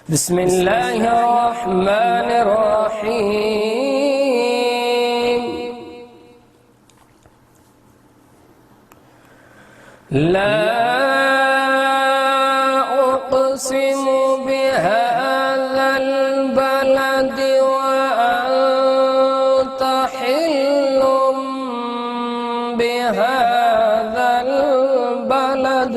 بسم الله الرحمن الرحيم. لا أقسم بهذا البلد وأنت حل بهذا البلد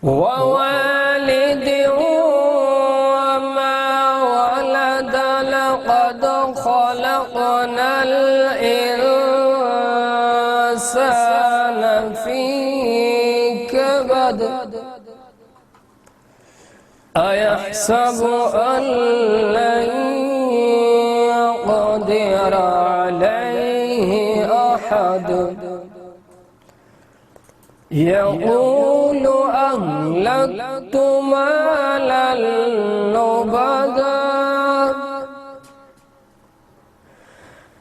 ووالد وما ولد لقد خلقنا الإنسان في كبد أيحسب أن لن يقدر عليه أحد يقول أهلكت مالا لبدا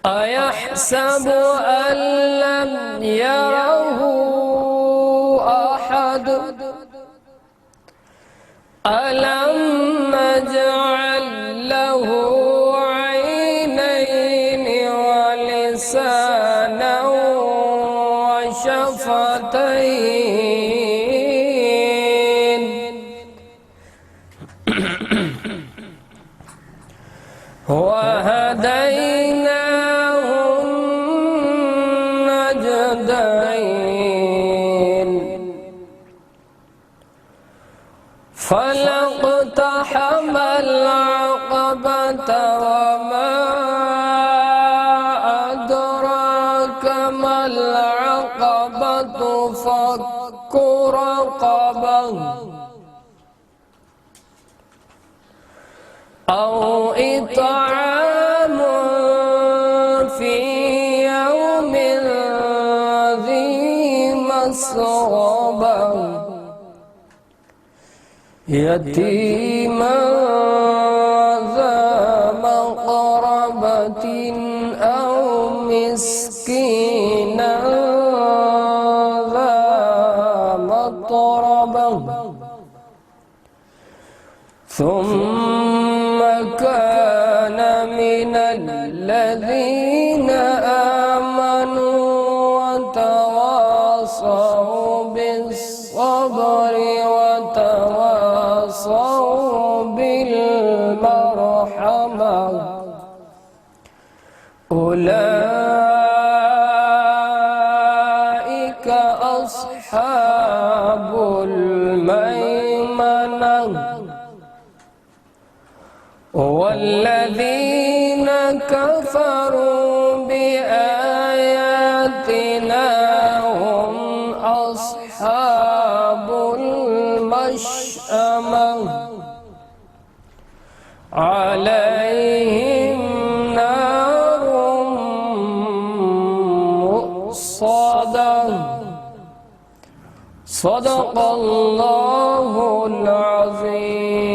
أيحسب أن لم يره أحد ألم نجعل له عينين ولسانا وشفتين وهديناه النجدين فلا اقتحم العقبة وما أدراك ما العقبة فك رقبة أو إطعام في يوم ذي مسغبة يتيما ذا مقربة أو مسكينا ذا متربة ثم كان من الذين آمنوا وتواصوا بالصبر وتواصوا بالمرحمة أولئك أصحاب الميمنة والذين كفروا بآياتنا هم أصحاب المشأمة عليهم نار مؤصدة صدق الله العظيم.